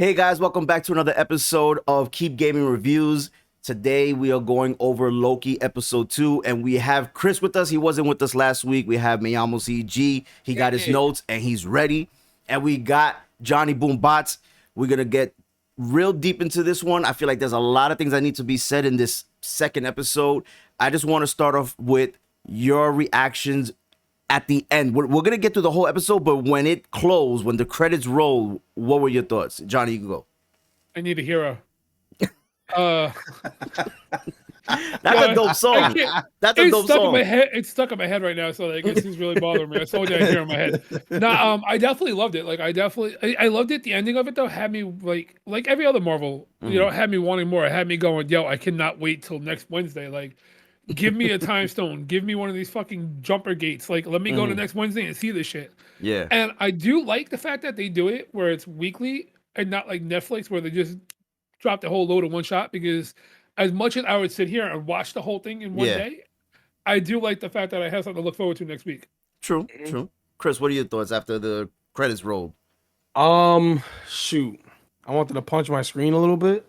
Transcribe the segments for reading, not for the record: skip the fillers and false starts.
Hey guys, welcome back to another episode of Keep Gaming Reviews. Today we are going over Loki episode 2, and we have Chris with us. He wasn't with us last week. We have MeLlamoCeeGee. He got his notes and he's ready. And we got Johnny BoomBotz. We're gonna get real deep into this one. I feel like there's a lot of things that need to be said in this second episode. I just want to start off with your reactions at the end. We're going to get through the whole episode, but when it closed, when the credits roll, what were your thoughts? Johnny, you can go. I need a hero. That's a dope song. That's a dope song. It's stuck in my head right now, so like it's just really bothering me. I told you I hear in my head. No, I definitely loved it. Like I loved it. The ending of it though had me like every other Marvel, had me wanting more. It had me going, yo, I cannot wait till next Wednesday. Like, give me a time stone. Give me one of these fucking jumper gates. Like, let me go to next Wednesday and see this shit. Yeah. And I do like the fact that they do it where it's weekly and not like Netflix where they just drop the whole load in one shot. Because as much as I would sit here and watch the whole thing in one day, I do like the fact that I have something to look forward to next week. True. Chris, what are your thoughts after the credits rolled? Shoot. I wanted to punch my screen a little bit.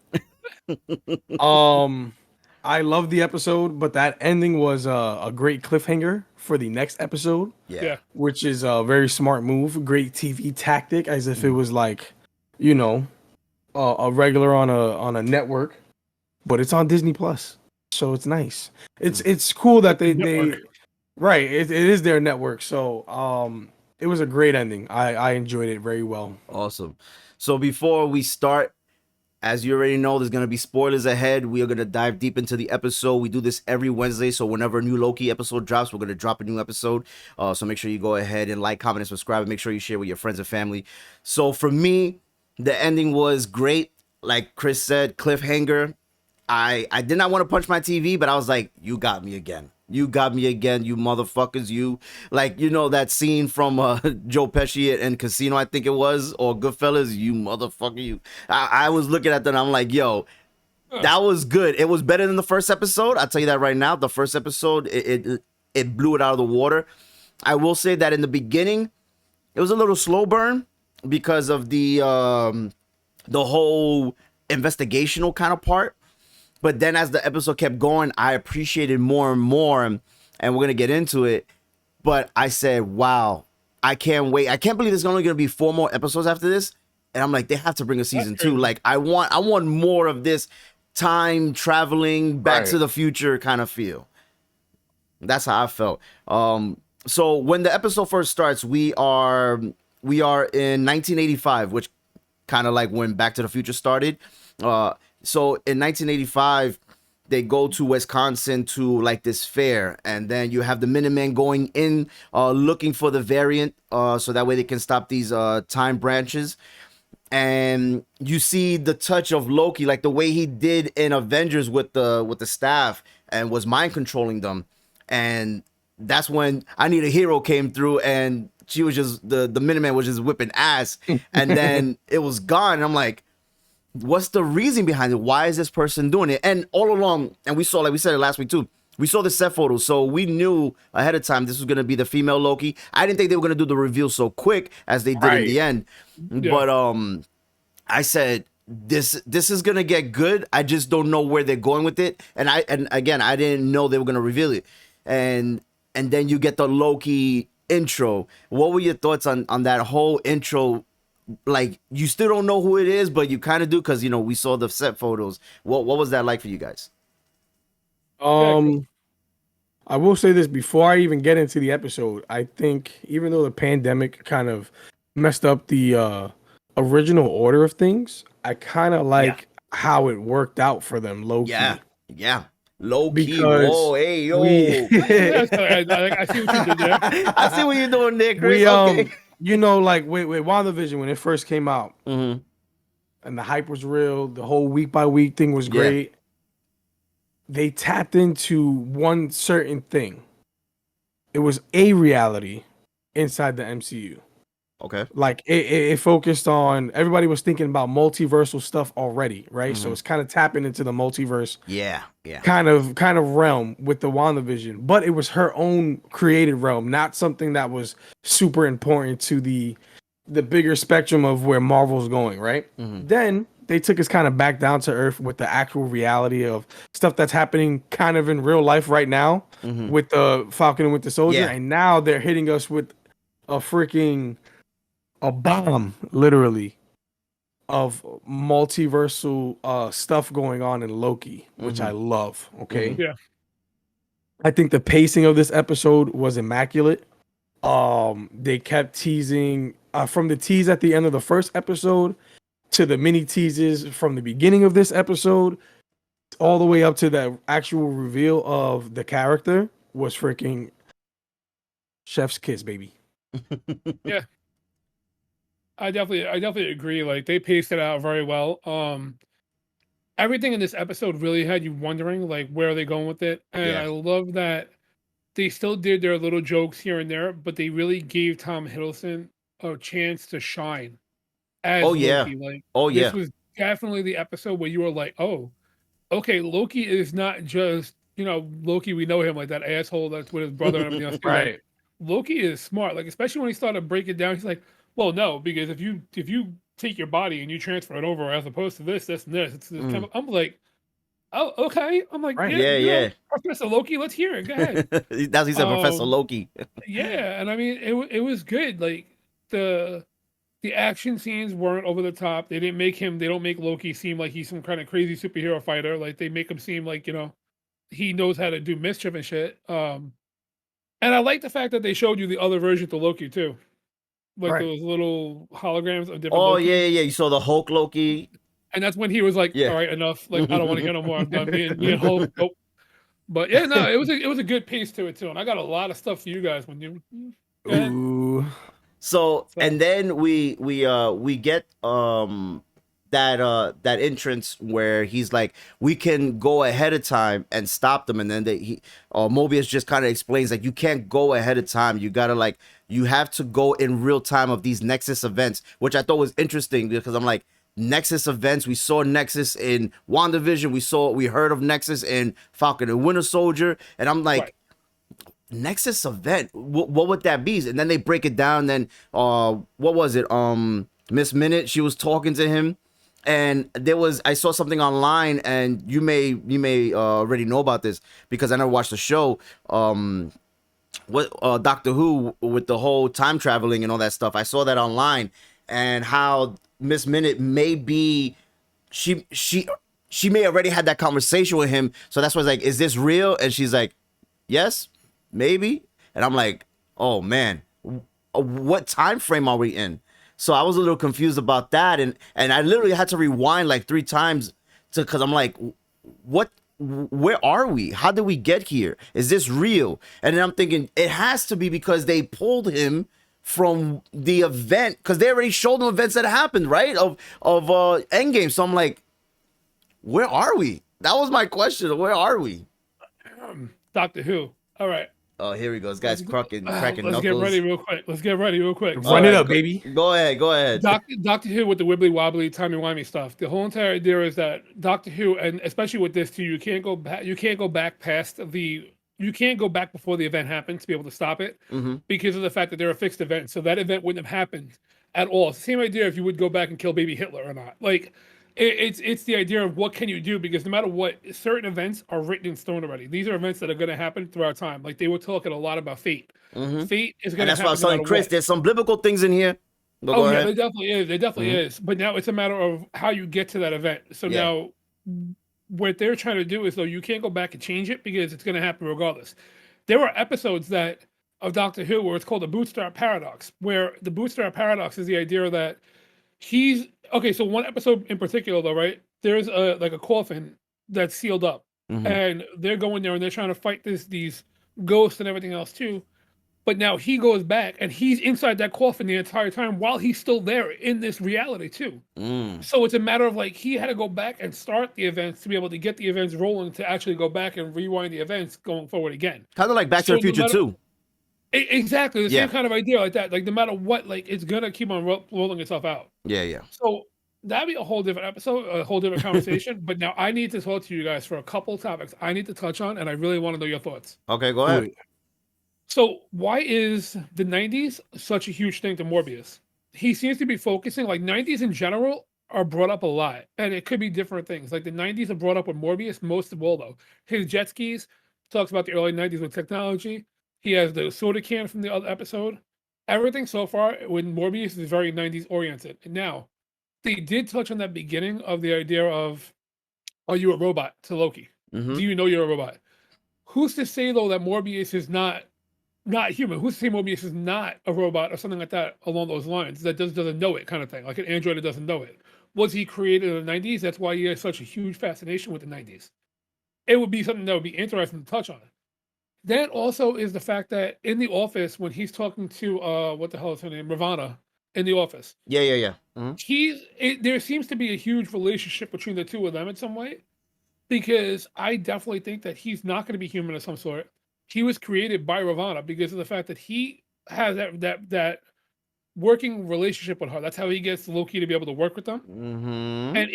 I love the episode, but that ending was a great cliffhanger for the next episode. Yeah. Which is a very smart move, great TV tactic, as if it was like, a regular on a network, but it's on Disney Plus, so it's nice. It's cool that they right. It is their network, so it was a great ending. I enjoyed it very well. Awesome. So before we start, as you already know, there's going to be spoilers ahead. We are going to dive deep into the episode. We do this every Wednesday, so whenever a new Loki episode drops, we're going to drop a new episode. So make sure you go ahead and like, comment, and subscribe, and make sure you share with your friends and family. So for me, the ending was great. Like Chris said, cliffhanger. I did not want to punch my TV, but I was like, you got me again. You got me again, you motherfuckers. You, like, that scene from Joe Pesci and Casino, I think it was, or Goodfellas, you motherfucker, you. I was looking at that and I'm like, yo, that was good. It was better than the first episode. I'll tell you that right now. The first episode, it blew it out of the water. I will say that in the beginning, it was a little slow burn because of the whole investigational kind of part. But then as the episode kept going, I appreciated more and more, and we're going to get into it. But I said, wow, I can't wait. I can't believe there's only going to be 4 more episodes after this. And I'm like, they have to bring a season 2. Like, I want more of this time traveling, back to the future kind of feel. That's how I felt. So when the episode first starts, we are in 1985, which kind of like when Back to the Future started. So in 1985, they go to Wisconsin to like this fair, and then you have the Minutemen going in looking for the variant, so that way they can stop these time branches. And you see the touch of Loki, like the way he did in Avengers with the staff and was mind controlling them. And that's when I Need a Hero came through, and she was just the Minuteman was just whipping ass, and then it was gone. And I'm like, what's the reason behind it? Why is this person doing it? And all along, and we saw, like we said it last week too, we saw the set photos, so we knew ahead of time this was going to be the female Loki. I didn't think they were going to do the reveal so quick as they did in the end. Yeah. But I said, this is going to get good. I just don't know where they're going with it. And again, I didn't know they were going to reveal it. And then you get the Loki intro. What were your thoughts on that whole intro? Like, you still don't know who it is, but you kind of do because we saw the set photos. What was that like for you guys? I will say this before I even get into the episode. I think even though the pandemic kind of messed up the original order of things, I kind of like how it worked out for them. Loki. Yeah. Loki. Whoa, hey, yo. I see what you did there. I see what you're doing there, Chris. Okay. Like with WandaVision when it first came out, and the hype was real, the whole week by week thing was great. They tapped into one certain thing. It was a reality inside the MCU. Okay. Like it focused on, everybody was thinking about multiversal stuff already, right? So it's kind of tapping into the multiverse. Yeah. Kind of realm with the WandaVision, but it was her own created realm, not something that was super important to the the bigger spectrum of where Marvel's going, right? Mhm. Then they took us kind of back down to earth with the actual reality of stuff that's happening kind of in real life right now Mhm. with the Falcon and with the Soldier, Yeah. and now they're hitting us with a bomb, literally, of multiversal stuff going on in Loki, which I love. Okay. Yeah. I think the pacing of this episode was immaculate. They kept teasing from the tease at the end of the first episode to the mini teases from the beginning of this episode all the way up to the actual reveal of the character was freaking chef's kiss, baby. Yeah. I definitely agree. Like they paced it out very well. Everything in this episode really had you wondering like where are they going with it, and Yeah. I love that they still did their little jokes here and there, but they really gave Tom Hiddleston a chance to shine as Oh yeah. Loki. Like Oh this yeah. was definitely the episode where you were like, oh, okay, Loki is not just Loki. We know him like that asshole that's with his brother and everything else. Like, Right. Loki is smart. Like especially when he started breaking it down, he's like, well, no, because if you take your body and you transfer it over as opposed to this, and this, it's this Mm. I'm like, oh, okay. I'm like, Right. Yeah, yeah. Professor Loki, let's hear it. Go ahead. That's what he said, Professor Um, Loki. Yeah, and I mean, it was good. Like the the action scenes weren't over the top. They don't make Loki seem like he's some kind of crazy superhero fighter. Like they make him seem like he knows how to do mischief and shit. And I like the fact that they showed you the other version to Loki too, like Right. those little holograms of different. Oh Lokis. yeah, yeah, yeah. You saw the Hulk Loki. And that's when he was like, Yeah. "All right, enough. Like I don't want to hear no more. I'm done. Me and Hulk. Nope." But yeah, no, it was a good pace to it too, and I got a lot of stuff for you guys when you. Go ahead. Ooh. So So- and then we get that entrance where he's like, we can go ahead of time and stop them, and then Mobius just kind of explains like you can't go ahead of time. You gotta like you have to go in real time of these Nexus events, which I thought was interesting because I'm like, Nexus events. We saw Nexus in WandaVision. We heard of Nexus in Falcon and Winter Soldier, and I'm like, Right. Nexus event. What would that be? And then they break it down. Then what was it? Miss Minute. She was talking to him, and I saw something online, and you may already know about this because I never watched the show. What Doctor Who with the whole time traveling and all that stuff. I saw that online, and how Miss Minute may be she may already had that conversation with him. So that's why it's like, is this real? And she's like, yes, maybe. And I'm like, oh man, what time frame are we in? So I was a little confused about that, and I literally had to rewind like 3 times because I'm like, where are we? How did we get here? Is this real? And then I'm thinking it has to be because they pulled him from the event because they already showed them events that happened, right? Of Endgame. So I'm like, where are we? That was my question. Where are we? Doctor Who. All right. Oh, here we go. This guy's cracking Let's knuckles. get ready real quick. Run All it right, up, baby. Go ahead. Doctor Who with the wibbly wobbly, timey wimey stuff. The whole entire idea is that Doctor Who, and especially with this too, you can't go back. You can't go back You can't go back before the event happens to be able to stop it because of the fact that they're a fixed event. So that event wouldn't have happened at all. It's the same idea if you would go back and kill baby Hitler or not. Like it's the idea of what can you do, because no matter what, certain events are written in stone already. These are events that are going to happen throughout time. Like they were talking a lot about fate. Fate is going And to that's happen. why I was no telling matter Chris, what. there's some biblical things in here. But go Oh yeah, ahead. there definitely is. There definitely is. But now it's a matter of how you get to that event. So Yeah. now what they're trying to do is, though, you can't go back and change it because it's going to happen regardless. There were episodes of Doctor Who where it's called the Bootstrap Paradox, where the Bootstrap Paradox is the idea that so one episode in particular though, right? There's a coffin that's sealed up, and they're going there and they're trying to fight these ghosts and everything else too. But now he goes back and he's inside that coffin the entire time while he's still there in this reality too. So it's a matter of like he had to go back and start the events to be able to get the events rolling to actually go back and rewind the events going forward again. Kind of like Back to the So no Future matter- too. Exactly the Yeah. same kind of idea like that. Like no matter what, like it's gonna keep on rolling itself out. Yeah. So that'd be a whole different episode, a whole different conversation. But now I need to talk to you guys for a couple topics I need to touch on, and I really want to know your thoughts. Okay, go ahead. So why is the 90s such a huge thing to Morbius? he seems to be focusing, like 90s in general are brought up a lot, and it could be different things. Like the 90s are brought up with Morbius most of all, though. His jet skis talks about the early 90s with technology. He has the soda can from the other episode. Everything so far with Morbius is very 90s oriented. And now, they did touch on that beginning of the idea of, are you a robot to Loki? Mhm. Do you know you're a robot? Who's to say though that Morbius is not human? Who's to say Morbius is not a robot or something like that along those lines that doesn't know it kind of thing, like an android that doesn't know it? Was he created in the 90s? That's why he has such a huge fascination with the 90s. It would be something that would be interesting to touch on. That also is the fact that in the office when he's talking to what the hell is her name, Ravana, in the office, Yeah. Mhm. there seems to be a huge relationship between the two of them in some way, because I definitely think that he's not going to be human of some sort. He was created by Ravana because of the fact that he has that working relationship with her. That's how he gets Loki to be able to work with them. Mhm. And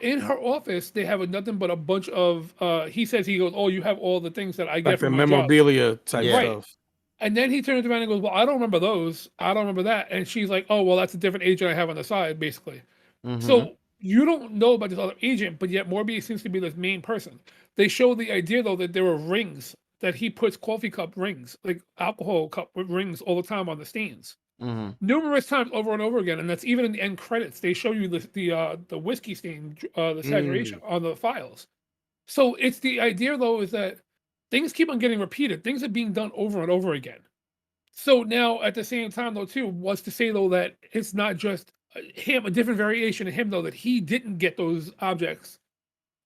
in her office, they have nothing but a bunch of. He says, he goes, "Oh, you have all the things that I get Like the from my job." memorabilia type Yeah. Right. stuff. And then he turns around and goes, "Well, I don't remember those. I don't remember that." And she's like, "Oh, well, that's a different agent I have on the side, basically." Mhm. So you don't know about this other agent, but yet Morbius seems to be this main person. They show the idea though that there were rings that he puts coffee cup rings, like alcohol cup rings, all the time on the stains, Mhm. numerous times over and over again. And that's even in the end credits. They show you the whiskey stain, the saturation on the files. So it's the idea though is that things keep on getting repeated. Things are being done over and over again. So now, at the same time, though, too, was to say though that it's not just him, a different variation of him, though, that he didn't get those objects,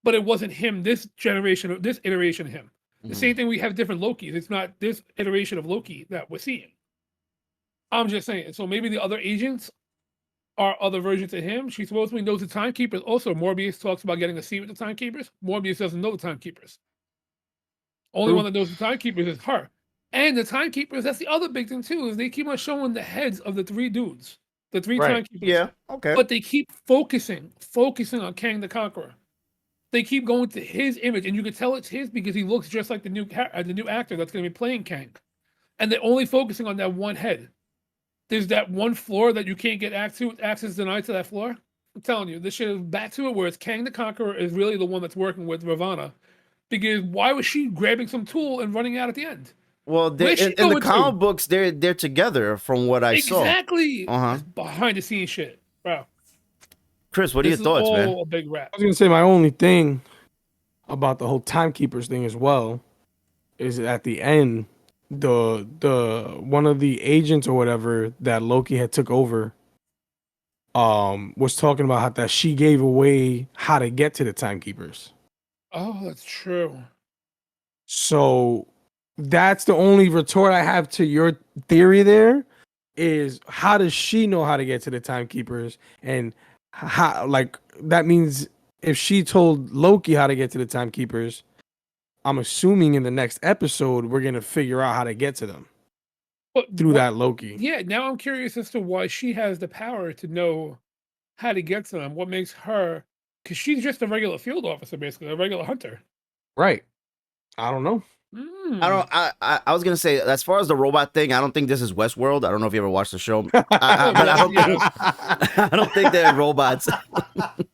but it wasn't him. This generation, this iteration of him. The same thing. We have different Lokis. It's not this iteration of Loki that we're seeing. I'm just saying. So maybe the other agents are other versions of him. She supposedly knows the timekeepers. Also, Morbius talks about getting a seat with the timekeepers. Morbius doesn't know the timekeepers. Only True. one that knows the timekeepers is her. And the timekeepers, that's the other big thing too, is they keep on showing the heads of the three dudes, the three Right. timekeepers. Yeah. Okay. But they keep focusing on Kang the Conqueror. They keep going to his image, and you can tell it's his because he looks just like the new actor that's going to be playing Kang. And they're only focusing on that one head. There's that one floor that you can't get access denied to that floor. I'm telling you, this shit is back to it where it's Kang the Conqueror is really the one that's working with Ravana. Because why was she grabbing some tool and running out at the end? Well, Where's she in the going to? comic books, they're together from what I saw. Exactly. Uh-huh. Behind the scenes shit, bro. Chris, what are your This is thoughts, all man? a big rap. I was gonna say my only thing about the whole timekeepers thing as well is at the end, the one of the agents or whatever that Loki had took over was talking about how that she gave away how to get to the timekeepers. Oh, that's true. So that's the only retort I have to your theory there is how does she know how to get to the timekeepers, and how, like, that means if she told Loki how to get to the timekeepers, I'm assuming in the next episode we're gonna figure out how to get to them But through that Loki. Yeah, now I'm curious as to why she has the power to know how to get to them. What makes her? Because she's just a regular field officer, basically a regular hunter. Right. I don't know. I don't. I was gonna say, as far as the robot thing, I don't think this is Westworld. I don't know if you ever watched the show, but I don't. I don't think they're robots.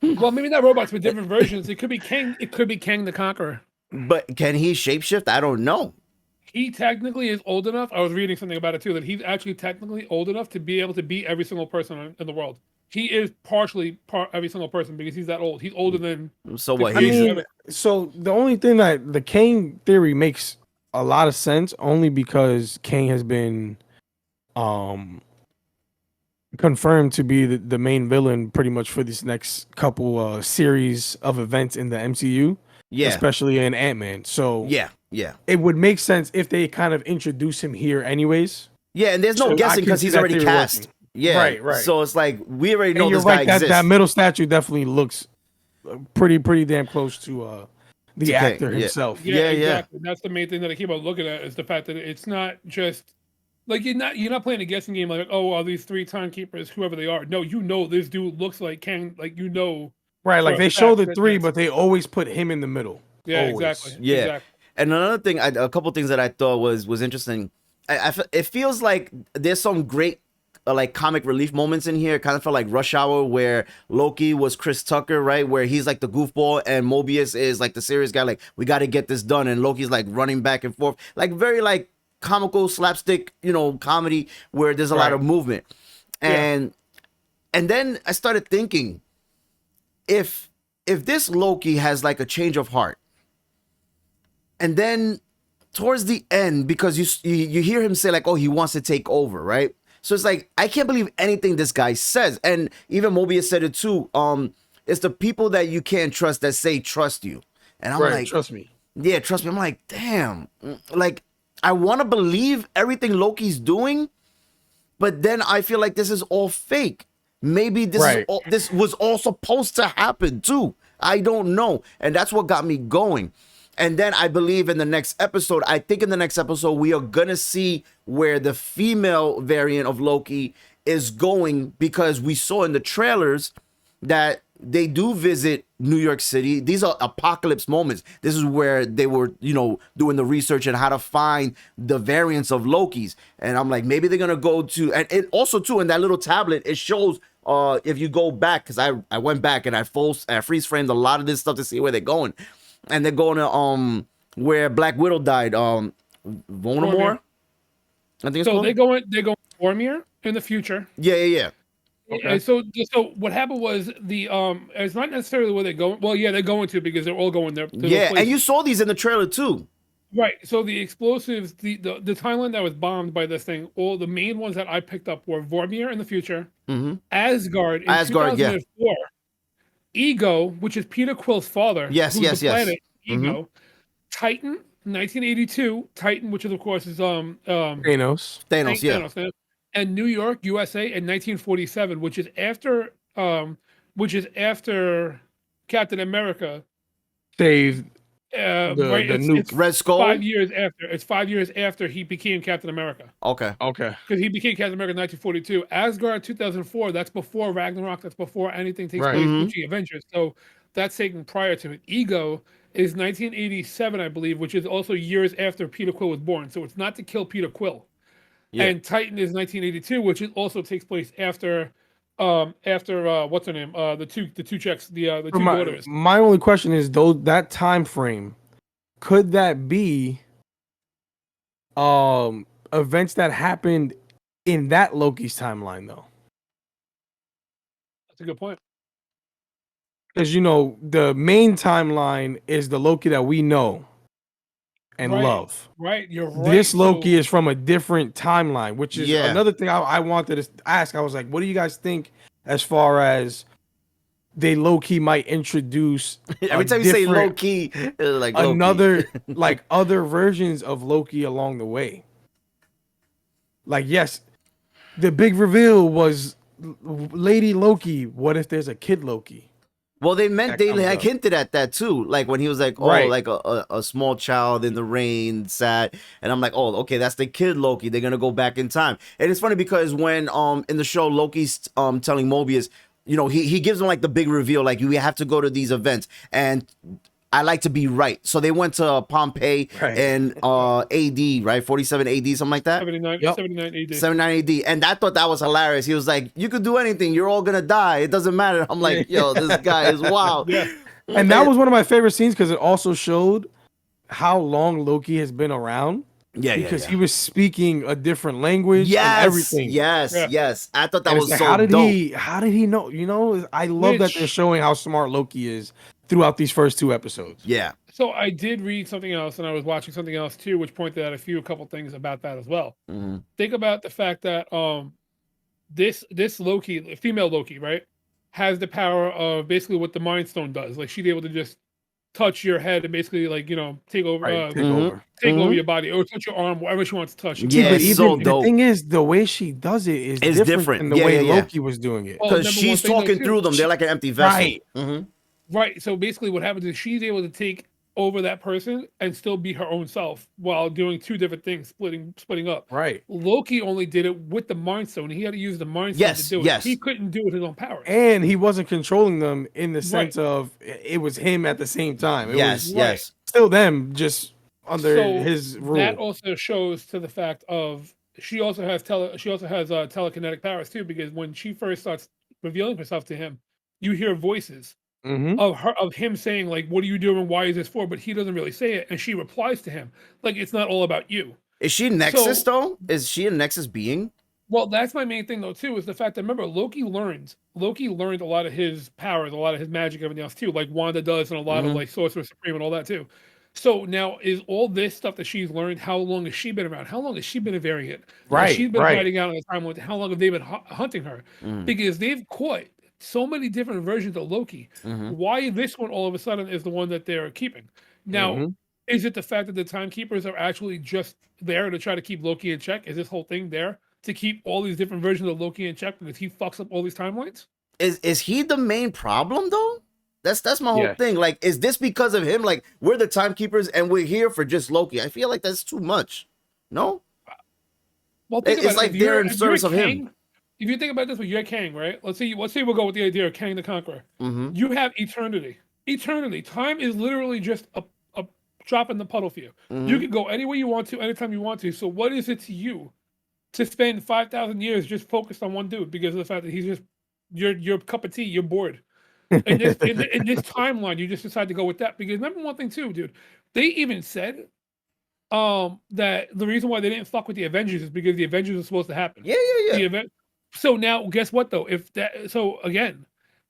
Well, maybe not robots, but different versions. It could be Kang. It could be Kang the Conqueror. But can he shapeshift? I don't know. He technically is old enough. I was reading something about it too, that he's actually technically old enough to be able to beat every single person in the world. He is partially every single person because he's that old. He's older than. So what? I He's mean, so the only thing that the Kang theory makes a lot of sense only because Kang has been confirmed to be the main villain pretty much for this next couple series of events in the MCU, especially in Ant-Man. So yeah, it would make sense if they kind of introduce him here anyways. Yeah, and there's no So I guessing can because see he's that already theory cast. working. Yeah, Right. So it's like we already know And you're this right, guy exists. that middle statue definitely looks pretty damn close to the actor himself. Yeah. Exactly. That's the main thing that I keep on looking at is the fact that it's not just like you're not playing a guessing game like, oh, are these three timekeepers, whoever they are. No, you know this dude looks like Kang, like you know. Right, like for they a show fact the that three, yes. but they always put him in the middle. Yeah, Always. exactly. Yeah. Exactly. And another thing, a couple things that I thought was interesting. It feels like there's some great like comic relief moments in here. It kind of felt like Rush Hour, where Loki was Chris Tucker, right? Where he's like the goofball and Mobius is like the serious guy. Like, we got to get this done, and Loki's like running back and forth, like very like comical slapstick, comedy where there's a lot of movement. And then I started thinking, if this Loki has like a change of heart, and then towards the end, because you hear him say like, oh, he wants to take over, right? So it's like, I can't believe anything this guy says. And even Mobius said it too. It's the people that you can't trust that say trust you. And I'm like, trust me. Yeah, trust me. I'm like, damn. Like, I want to believe everything Loki's doing, but then I feel like this is all fake. Maybe this was all supposed to happen too. I don't know. And that's what got me going. And then I believe in the next episode, I think in the next episode, we are going to see where the female variant of Loki is going, because we saw in the trailers that they do visit New York City. These are apocalypse moments. This is where they were, doing the research and how to find the variants of Lokis. And I'm like, maybe they're going to go to, and it also too, in that little tablet, it shows, if you go back, because I went back and I freeze framed a lot of this stuff to see where they're going. And they're going to where Black Widow died, Voldemort. I think it's called. They go to Vormir in the future. Yeah. Okay. And so what happened was it's not necessarily where they're going. Well, yeah, they're going to, because they're all going there. Yeah, and you saw these in the trailer too. Right. So the explosives, the timeline that was bombed by this thing, all the main ones that I picked up were Vormir in the future, Asgard in 2004. Ego, which is Peter Quill's father. Yes. Planet Ego. Titan, 1982. Titan, which is of course is Thanos. Thanos. And New York, USA, in 1947, which is after Captain America saved the nuke. It's Red Skull. 5 years after. It's 5 years after he became Captain America. Okay. Because he became Captain America in 1942. Asgard 2004. That's before Ragnarok. That's before anything takes place with the Avengers. So that's taken prior to it. Ego is 1987, I believe, which is also years after Peter Quill was born. So it's not to kill Peter Quill. Yeah. And Titan is 1982, which also takes place after what's her name? The two chicks, the two daughters. My only question is, though, that time frame, could that be events that happened in that Loki's timeline, though? That's a good point. Because the main timeline is the Loki that we know and love. Right, you're right. This Loki is from a different timeline, which is another thing I wanted to ask. I was like, what do you guys think as far as they low-key might introduce every time you say low-key, like another like other versions of Loki along the way? Like, yes, the big reveal was Lady Loki. What if there's a kid Loki? Well, they like hinted at that too, like when he was like, like a small child in the rain, sad, and I'm like, oh, okay, that's the kid Loki. They're gonna go back in time, and it's funny because when in the show Loki's telling Mobius, he gives him like the big reveal, like you have to go to these events, and I like to be right. So they went to Pompeii and AD, right? 47 AD, something like that. 79 AD. 79 AD. And I thought that was hilarious. He was like, you could do anything. You're all going to die. It doesn't matter. I'm like, yo, this guy is wild. Yeah. And that was one of my favorite scenes because it also showed how long Loki has been around. Yeah, because he was speaking a different language. Yes, and everything. Yes. I thought that was like, so how did dope. How did he know? I love that they're showing how smart Loki is throughout these first two episodes. Yeah. So I did read something else, and I was watching something else too, which pointed out a couple things about that as well. Mm-hmm. Think about the fact that this Loki, female Loki, right, has the power of basically what the Mind Stone does. Like, she's able to just touch your head and basically take over, take over your body, or touch your arm, wherever she wants to touch. Yeah, but so the thing is, the way she does it is different than the way Loki was doing it. Because she's talking through them. They're like an empty vessel. Right. Mm-hmm. Right. So basically what happens is she's able to take over that person and still be her own self while doing two different things, splitting up. Right. Loki only did it with the Mind Stone. He had to use the Mind Stone to do it. Yes. He couldn't do it with his own power. And he wasn't controlling them in the sense of it was him at the same time. It was still them, just under his rule. That also shows to the fact of she also has telekinetic powers too, because when she first starts revealing herself to him, you hear voices Mm-hmm. of him saying like, "What are you doing? Why is this for?" But he doesn't really say it, and she replies to him like, "It's not all about you." Is she Nexus So, though? Is she a Nexus being? well, that's my main thing though too, is the fact that remember Loki learned a lot of his powers, a lot of his magic, everything else too, like Wanda does, and a lot of Mhm. like Sorcerer Supreme and all that too. So now is all this stuff that she's learned? How long has she been around? How long has she been a variant? She's been Right. hiding out in the time. How long have they been hunting her? Mhm. Because they've caught so many different versions of Loki. Mhm. Why this one all of a sudden is the one that they're keeping? Now, Mm-hmm. is it the fact that the timekeepers are actually just there to try to keep Loki in check? Is this whole thing there to keep all these different versions of Loki in check because he fucks up all these timelines? Is he the main problem though? That's my whole Yeah. thing. Like, is this because of him? Like, we're the timekeepers and we're here for just Loki. I feel like that's too much. No? Well, think It's about it. like If they're you're, in if you're service of him. Kang, if you think about this, but you're Kang, right? Let's say we'll go with the idea of Kang the Conqueror. Mm-hmm. You have eternity. Eternity. Time is literally just a drop in the puddle for you. Mm-hmm. You can go anywhere you want to, anytime you want to. So what is it to you to spend 5,000 years just focused on one dude because of the fact that he's just your cup of tea, you're bored. In this timeline, you just decide to go with that. Because remember one thing too, dude. They even said that the reason why they didn't fuck with the Avengers is because the Avengers are supposed to happen. Yeah. The event. So now, guess what though? So again,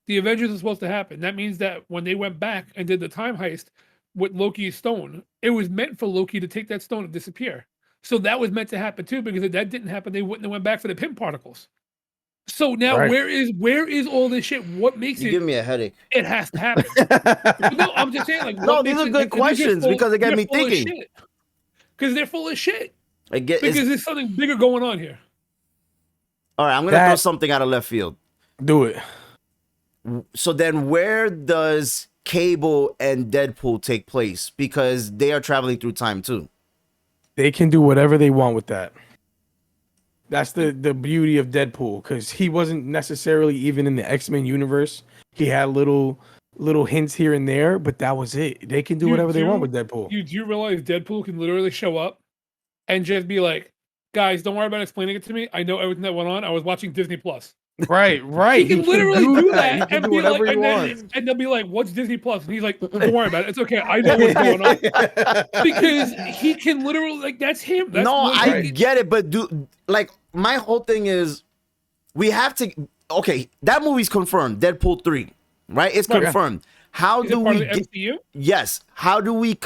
the Avengers are supposed to happen. That means that when they went back and did the time heist with Loki's stone, it was meant for Loki to take that stone and disappear. So that was meant to happen too, because if that didn't happen, they wouldn't have went back for the pin particles. So now, Right. where is all this shit? What makes You it? give me a headache. It has to happen. No, I'm just saying, like, No, what these makes are it- good questions because they get me thinking. Because they're full of shit. It's, Because there's something bigger going on here. all right, I'm gonna throw something out of left field. Do it. So then, where does Cable and Deadpool take place? Because they are traveling through time too. They can do whatever they want with that. That's the beauty of Deadpool, because he wasn't necessarily even in the X-Men universe. He had little hints here and there, but that was it. They can do whatever they want with Deadpool. Do you realize Deadpool can literally show up and just be like, "Guys, don't worry about explaining it to me. I know everything that went on. I was watching Disney Plus." Right. He can literally do that He can and do be whatever like, he and, wants. and they'll be like, "What's Disney Plus?" And he's like, "Don't worry about it. It's okay. I know what's going on." Because he can literally, like, that's him. That's No, what I he- get it, but my whole thing is, we have to. Okay, that movie's confirmed. Deadpool 3, right? It's Right, yeah. confirmed. How Is do it part we? of the MCU? Yes. How do we?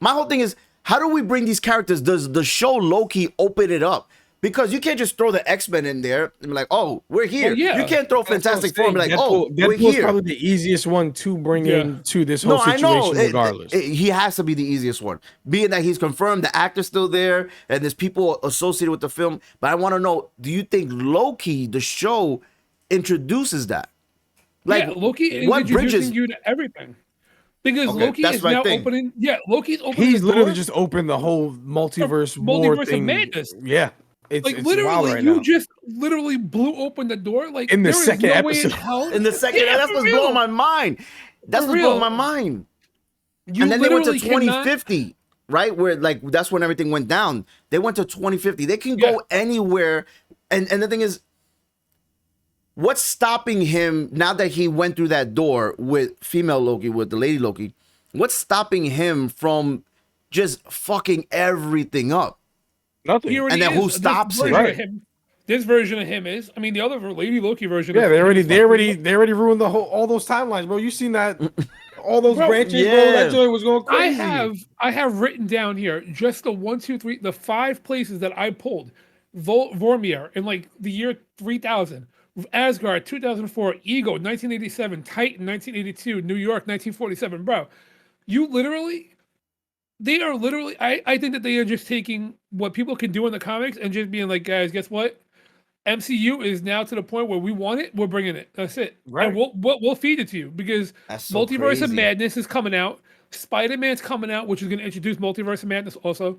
My whole thing is, how do we bring these characters? Does the show Loki open it up? Because you can't just throw the X-Men in there and be like, "Oh, we're here." Well, yeah. You can't throw That's what I'm Fantastic Four and be like, saying. "Oh, we're Deadpool's here." probably the easiest one to bring Yeah. into this whole No, I situation, know. regardless. He has to be the easiest one, being that he's confirmed, the actor's still there, and there's people associated with the film. But I want to know: do you think Loki, the show, introduces that? Like, Yeah, Loki is what introducing bridges? you to everything. Because Okay, Loki that's is my now thing. opening. Yeah, Loki's opening. He's the literally door. just opened the whole multiverse war Multiverse of thing. madness. Yeah, it's Like it's wild literally, right you now. just literally blew open the door. Like In the there is second no way episode. hell- In the second, Yeah, that's for what's real. blowing my mind. That's For what's blowing real. my mind. You And then they went to literally cannot- 2050, right? Where like that's when everything went down. They went to 2050. They can go anywhere. And the thing is, what's stopping him now that he went through that door with female Loki, with the lady Loki? What's stopping him from just fucking everything up? Nothing. He already And then who is. stops this him? version Right. of him? This version of him is. I mean, the other Lady Loki version. Yeah, of they him already is ruined all those timelines, bro. You seen that? All those Bro, branches, bro. yeah. That joint was going crazy. I have written down here just the 1, 2, 3, the 5 places that I pulled. Vormir in like the year 3000, Asgard 2004, Ego 1987, Titan 1982, New York 1947. Bro, they are literally. I think that they are just taking what people can do in the comics and just being like, guys, guess what? MCU is now to the point where we want it, we're bringing it. That's it. Right. And we'll feed it to you because That's so Multiverse of crazy. Madness is coming out. Spider-Man's coming out, which is going to introduce Multiverse of Madness also.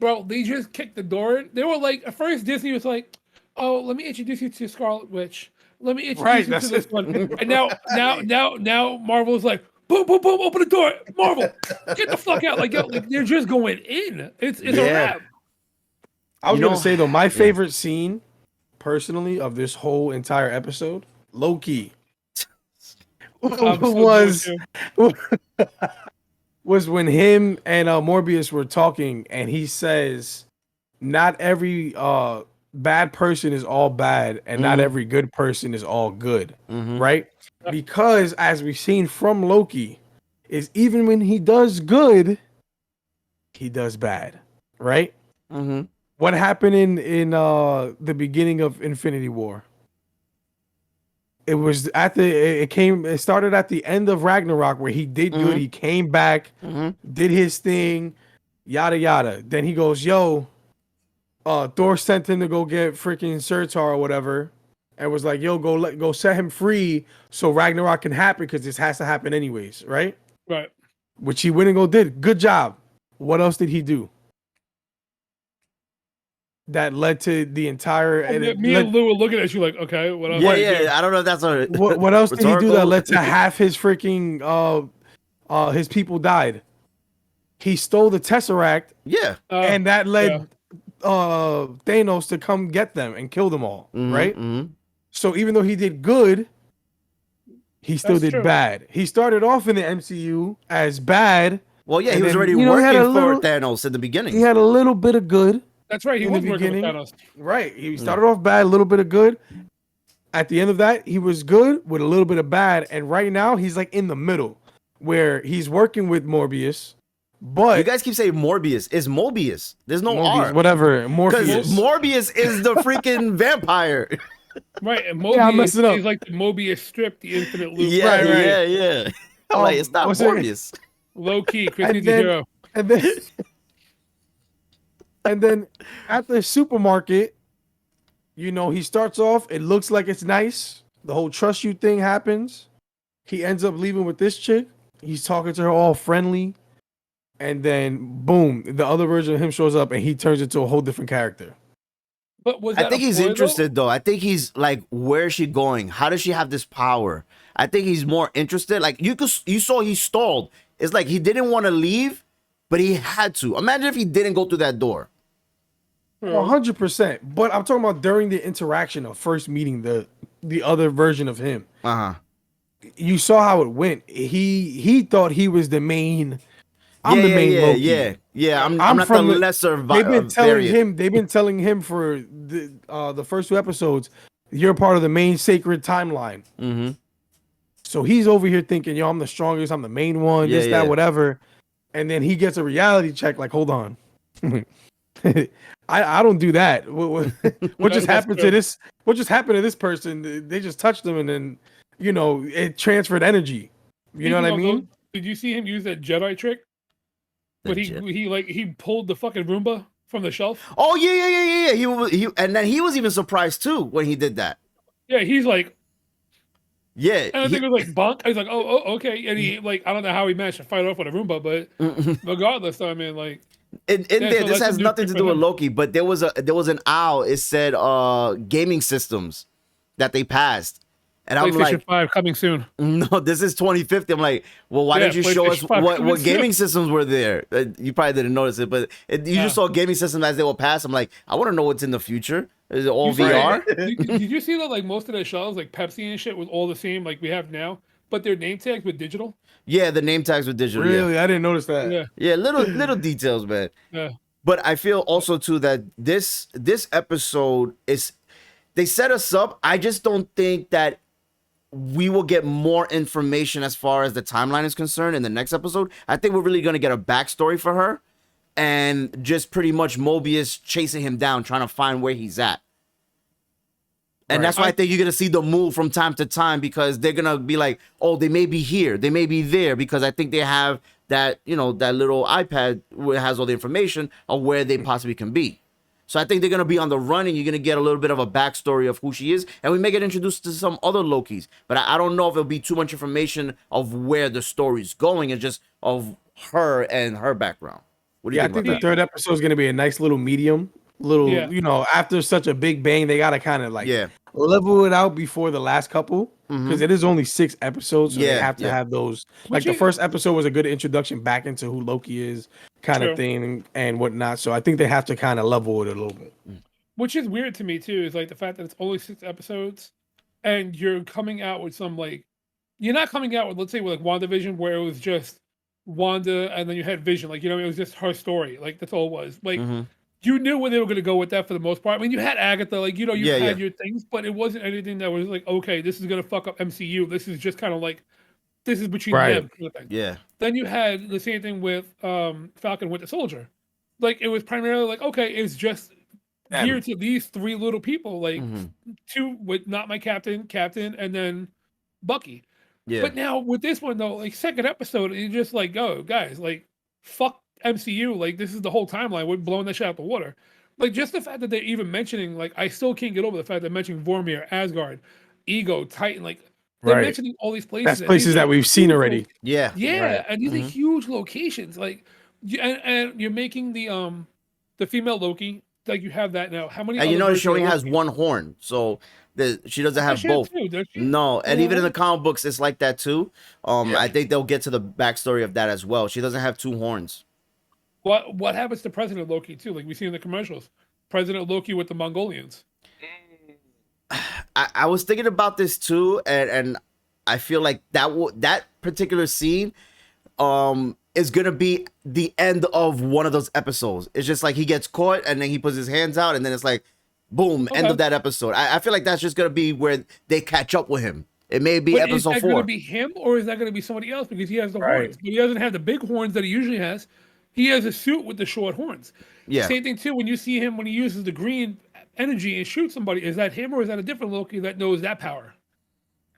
Bro, they just kicked the door in. They were like, at first Disney was like, "Oh, let me introduce you to Scarlet Witch. Let me introduce you to this one." And now Marvel is like, boom, boom, boom, open the door. Marvel, get the fuck out. Like, yo, like they're just going in. It's a wrap. I was You gonna know- say though, my yeah. favorite scene, personally, of this whole entire episode, Loki, I'm so was when him and Morbius were talking, and he says, "Not every bad person is all bad, and not Mhm. every good person is all good." Mhm. Right? Because as we've seen from Loki, is even when he does good, he does bad. Right? Mhm. What happened in the beginning of Infinity War? It was at the it started at the end of Ragnarok where he did good. Mhm. He came back, Mhm. did his thing, yada yada. Then he goes, "Yo, Thor sent him to go get freaking Surtur or whatever," and was like, "Yo, go set him free so Ragnarok can happen because this has to happen anyways, right?" Right. Which he went and go did. Good job. What else did he do? That led to the entire. And And it me led- and Lou were looking at you like, okay, what else? Yeah, did you do? yeah. I don't know if that's a what else did he do that rhetorical- led to half his freaking his people died? He stole the Tesseract, Yeah. and that led yeah. Thanos to come get them and kill them all, Mhm, right? mhm. So even though he did good, he still That's did true. bad. He started off in the MCU as bad. Well, yeah, he And was then, already you know, he had working a for little- Thanos in the beginning. He had a little bit of good, That's right. He in the was working with beginning. Thanos. right? He started off bad, a little bit of good. At the end of that, he was good with a little bit of bad, and right now he's like in the middle, where he's working with Morbius, but You guys keep saying Morbius. It's Mobius. There's no Morbius, R. whatever, Because Morpheus. Morbius is the freaking vampire. Right. And Yeah, I Mobius messed it up. is like the Mobius strip, the infinite loop. Yeah, Right, right. yeah, yeah. I'm like, it's not what's it- Morbius. Low key. Chris And needs a then- hero. And then, and then at the supermarket, you know, he starts off. It looks like it's nice. The whole trust you thing happens. He ends up leaving with this chick. He's talking to her all friendly, and then boom, the other version of him shows up, and he turns into a whole different character. But was I that think a he's ploy, though? interested though. I think he's like, where is she going? How does she have this power? I think he's more interested. Like you saw he stalled. It's like he didn't want to leave, but he had to. Imagine if he didn't go through that door. 100%. But I'm talking about during the interaction of first meeting the other version of him. Uh-huh. You saw how it went. He thought he was the main. I'm yeah, the main yeah, Loki. yeah. I'm not from the lesser They've been telling variant. him. They've been telling him for the first 2 episodes. You're part of the main sacred timeline. Mm-hmm. So he's over here thinking, "Yo, I'm the strongest. I'm the main one. Yeah, this, yeah. that, whatever." And then he gets a reality check. Like, hold on. I don't do that. What just happened to this? What just happened to this person? They just touched him, and then it transferred energy. You know what I Speaking of mean? those, did you see him use that Jedi trick? But he pulled the fucking Roomba from the shelf. Oh yeah. He and then he was even surprised too when he did that. Yeah, he's like, Yeah. and I think it was like bonk. I was like, oh, okay. And he like, I don't know how he managed to fight off with a Roomba, but regardless, I mean, like, in Yeah, there, so this that's has a new nothing trick to for do with him. Loki, but there was an owl. It said gaming systems that they passed. And I'm PlayStation like, 5 coming soon. no, this is 2050. I'm like, well, why Yeah, didn't you show us PlayStation 5 what coming gaming soon. systems were there? You probably didn't notice it, but you just saw gaming systems as they will pass. I'm like, I want to know what's in the future. Is it all You saw- VR? Did you see that like most of their shelves, like Pepsi and shit, was all the same like we have now, but their name tags were digital? Yeah, the name tags were digital. Yeah. Really, I didn't notice that. Yeah. Yeah, little details, man. Yeah. But I feel also too that this episode is, they set us up. I just don't think that we will get more information as far as the timeline is concerned in the next episode. I think we're really gonna get a backstory for her, and just pretty much Mobius chasing him down, trying to find where he's at. And Right. that's why I think you're gonna see the move from time to time, because they're gonna be like, oh, they may be here, they may be there, because I think they have that, that little iPad where it has all the information of where they possibly can be. So I think they're gonna be on the run, and you're gonna get a little bit of a backstory of who she is, and we may get introduced to some other Lokis. But I don't know if it'll be too much information of where the story's going, and just of her and her background. What do you Yeah, I think think about the that? third episode is going to be a nice little medium. Yeah. After such a big bang, they got to kind of like Yeah. level it out before the last couple, because it is only 6 episodes. So they Yeah, have to yeah. have those. Which Like the is- first episode was a good introduction back into who Loki is. kind True. of thing and whatnot. So I think they have to kind of level it a little bit. Which is weird to me too, is like the fact that it's only 6 episodes, and you're coming out with some like, you're not coming out with, let's say, with like WandaVision, where it was just Wanda and then you had Vision, like, you know, it was just her story, like that's all it was. Like you knew where they were going to go with that for the most part. I mean, you had Agatha, like, you know, you had your things, but it wasn't anything that was like, okay, this is going to fuck up MCU. This is just kind of like, this is between them. Kind of thing. Yeah. Then you had the same thing with Falcon Winter Soldier. Like it was primarily like, okay, it's just geared to these 3 little people, like 2 with not my captain, and then Bucky. Yeah. But now with this one though, like second episode, you're just like, oh guys, like fuck MCU, like this is the whole timeline. We're blowing that shit out the water. Like just the fact that they're even mentioning, like I still can't get over the fact they're mentioning Vormir, Asgard, Ego, Titan, like they're mentioning all these places. That's places that we've seen already. Yeah. And these are huge locations. Like, and you're making the female Loki. Like you have that now. How many? And you know, she only has 1 horn, so she doesn't have both. No, and even in the comic books, it's like that too. I think they'll get to the backstory of that as well. She doesn't have 2 horns. What happens to President Loki too? Like we see in the commercials, President Loki with the Mongolians. I was thinking about this too, and I feel like that particular scene is gonna be the end of one of those episodes. It's just like he gets caught and then he puts his hands out and then it's like boom, end of that episode. I feel like that's just gonna be where they catch up with him. It may be episode 4. Is that gonna be him or is that gonna be somebody else, because he has the horns, but he doesn't have the big horns that he usually has. He has a suit with the short horns. Yeah. Same thing too when you see him when he uses the green energy and shoots somebody. Is that him or is that a different Loki that knows that power?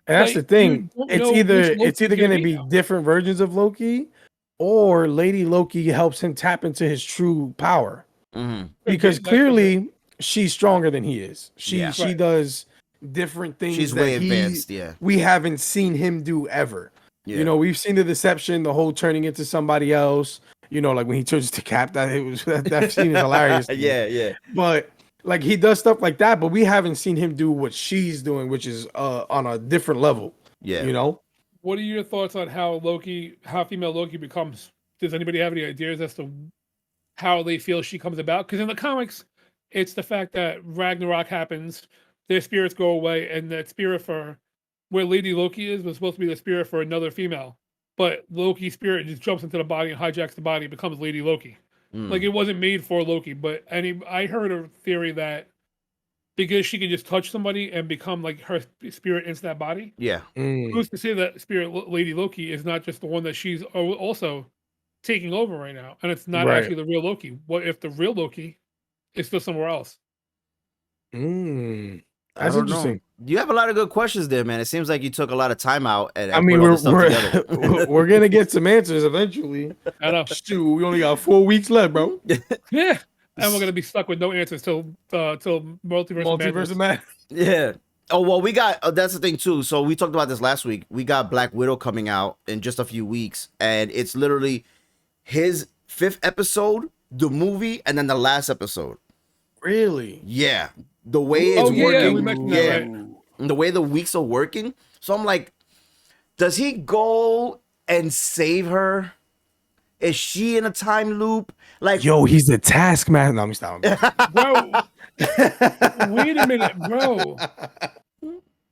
And that's the thing. It's either going to be different versions of Loki, or Lady Loki helps him tap into his true power. Because clearly she's stronger than he is. She does different things. She's way advanced. Yeah, we haven't seen him do ever. Yeah. You know, we've seen the deception, the whole turning into somebody else. You know, like when he turns to Cap, that scene is hilarious. Yeah. But like he does stuff like that, but we haven't seen him do what she's doing, which is on a different level. Yeah, you know. What are your thoughts on how female Loki becomes? Does anybody have any ideas as to how they feel she comes about? Because in the comics, it's the fact that Ragnarok happens, their spirits go away, and that spirit for where Lady Loki is was supposed to be the spirit for another female. But Loki's spirit just jumps into the body and hijacks the body and becomes Lady Loki. Like it wasn't made for Loki, but I heard a theory that because she can just touch somebody and become like her spirit into that body. Yeah. Who's to say that spirit Lady Loki is not just the one that she's also taking over right now, and it's not actually the real Loki? What if the real Loki is still somewhere else? That's interesting. You have a lot of good questions there, man. It seems like you took a lot of time out. And I mean, we're gonna get some answers eventually. I know. Shoot, we only got 4 weeks left, bro. Yeah, and we're gonna be stuck with no answers till multiverse of Madness. Yeah. Oh well, we got. That's the thing too. So we talked about this last week. We got Black Widow coming out in just a few weeks, and it's literally his 5th episode, the movie, and then the last episode. Really? Yeah. The way it's working, yeah, we mentioned that, right? The way the weeks are working. So I'm like, does he go and save her? Is she in a time loop? Like, yo, he's the taskmaster. No, I'm stopping. Bro, wait a minute, bro.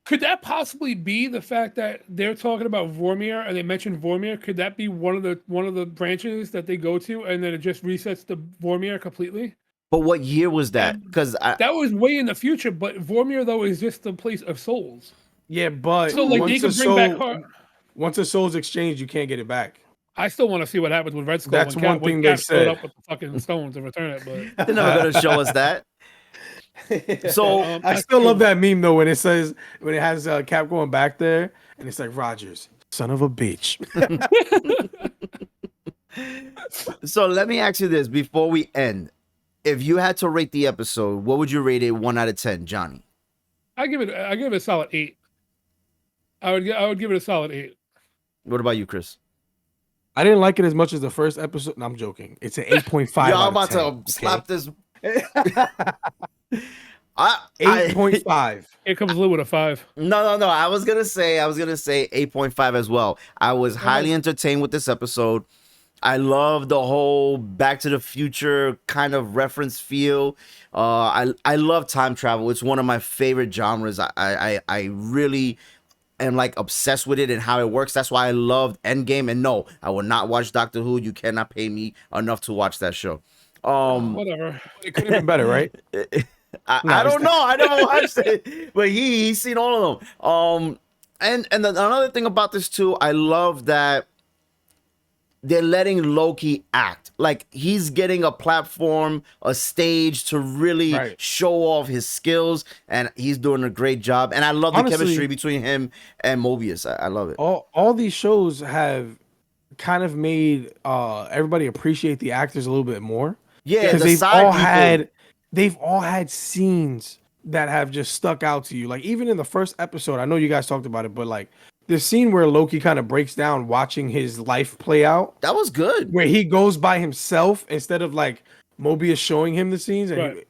Could that possibly be the fact that they're talking about Vormir and they mentioned Vormir? Could that be one of the branches that they go to, and then it just resets the Vormir completely? But what year was that? Because that was way in the future. But Vormir though is just the place of souls. Yeah, but so like they can bring back her. Once a soul's exchanged, you can't get it back. I still want to see what happens with Red Skull. That's one thing they said. Up with the fucking stones to return it, but they're never gonna show us that. So I still love that meme though when it has Cap going back there and it's like, Rogers, son of a bitch. So let me ask you this before we end. If you had to rate the episode, what would you rate it 1 out of 10, Johnny? I give it a solid 8. I would give it a solid 8. What about you, Chris? I didn't like it as much as the first episode. No, I'm joking. It's an 8.5. Y'all about to slap this. 8.5. It comes a little with a 5. No. I was gonna say 8.5 as well. I was highly entertained with this episode. I love the whole Back to the Future kind of reference feel. I love time travel. It's one of my favorite genres. I really am like obsessed with it and how it works. That's why I loved Endgame. And no, I will not watch Doctor Who. You cannot pay me enough to watch that show. Whatever. It could have been better, right? I don't know. I never watched it, but he's seen all of them. And another thing about this too, I love that they're letting Loki act. Like he's getting a platform, a stage to really show off his skills, and he's doing a great job. And I love the chemistry between him and Mobius. I love it. All these shows have kind of made everybody appreciate the actors a little bit more. Yeah, because they've all had scenes that have just stuck out to you. Like even in the first episode, I know you guys talked about it, but like the scene where Loki kind of breaks down watching his life play out. That was good. Where he goes by himself instead of like Mobius showing him the scenes. And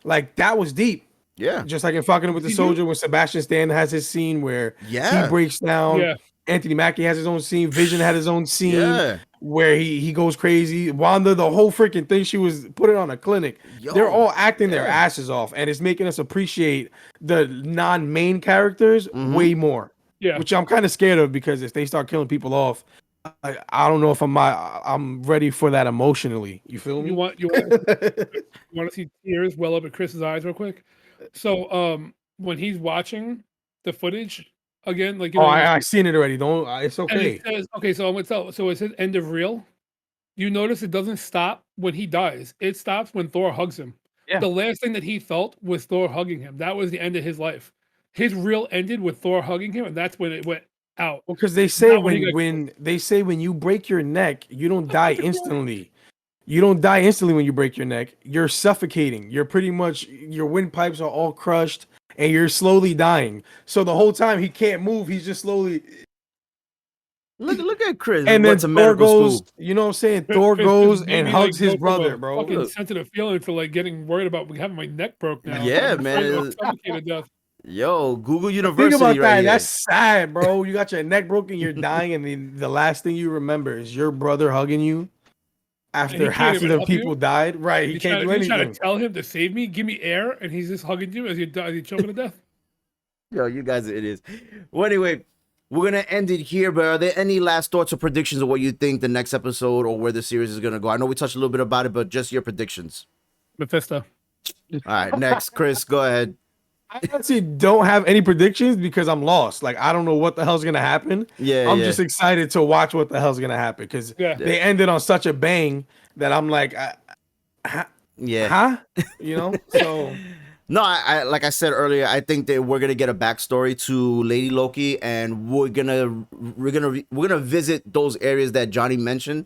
like that was deep. Yeah. Just like in Falcon with the Soldier when Sebastian Stan has his scene where he breaks down. Yeah. Anthony Mackie has his own scene. Vision had his own scene where he goes crazy. Wanda, the whole freaking thing, she was putting on a clinic. They're all acting their asses off, and it's making us appreciate the non-main characters way more. Yeah, which I'm kind of scared of because if they start killing people off, I don't know if I'm ready for that emotionally. You feel me? You want to see tears well up at Chris's eyes real quick? So when he's watching the footage again, like I've seen it already. Don't it's okay. It says, okay, so I'm gonna tell. So it says end of reel. You notice it doesn't stop when he dies. It stops when Thor hugs him. Yeah. The last thing that he felt was Thor hugging him. That was the end of his life. His reel ended with Thor hugging him, and that's when it went out. Well, because they say when you break your neck, you don't die instantly. You don't die instantly when you break your neck. You're suffocating. You're pretty much your windpipes are all crushed, and you're slowly dying. So the whole time he can't move. He's just slowly. Look at Chris. And then Thor goes. You know what I'm saying? Thor goes and hugs his brother, bro. Fucking sensitive feeling for like getting worried about having my neck broke now. Yeah, man. Yo, Google University. Think about that. Here. That's sad, bro. You got your neck broken, you're dying, and the last thing you remember is your brother hugging you after half of the people died. Right. He can't do anything. You're trying to tell him to save me, give me air, and he's just hugging you as you're choking to death. Yo, you guys are idiots. Well, anyway, we're going to end it here, but are there any last thoughts or predictions of what you think the next episode or where the series is going to go? I know we touched a little bit about it, but just your predictions. Mephisto. All right, next, Chris, go ahead. I actually don't have any predictions because I'm lost. Like, I don't know what the hell's going to happen. I'm just excited to watch what the hell's going to happen because they ended on such a bang that I'm like, huh? You know? So... No, I like I said earlier, I think that we're gonna get a backstory to Lady Loki, and we're gonna visit those areas that Johnny mentioned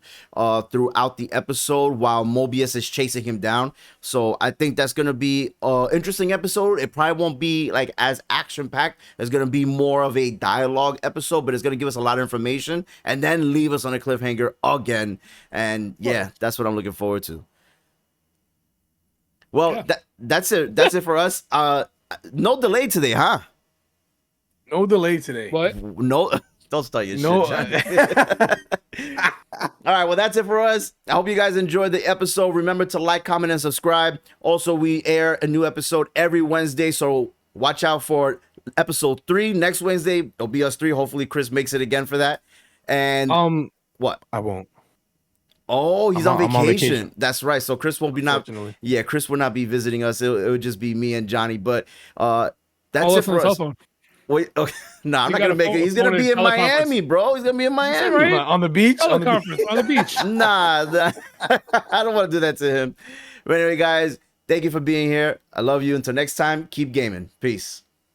throughout the episode while Mobius is chasing him down. So I think that's gonna be an interesting episode. It probably won't be like as action packed. It's gonna be more of a dialogue episode, but it's gonna give us a lot of information and then leave us on a cliffhanger again. And yeah, that's what I'm looking forward to. Well, that's it. That's it for us. No delay today, huh? No delay today. What? No, don't start your shit. All right, well, that's it for us. I hope you guys enjoyed the episode. Remember to like, comment, and subscribe. Also, we air a new episode every Wednesday, so watch out for episode 3 next Wednesday. It'll be us 3. Hopefully, Chris makes it again for that. And what? I won't. Oh, he's on vacation. That's right. So Chris won't be Chris will not be visiting us. It would just be me and Johnny. But that's it for us. Wait, okay. No, I'm not gonna make it. He's gonna be in Miami, bro. He's gonna be in Miami. Right? On the beach. On the beach. Nah, I don't want to do that to him. But anyway, guys, thank you for being here. I love you. Until next time, keep gaming. Peace.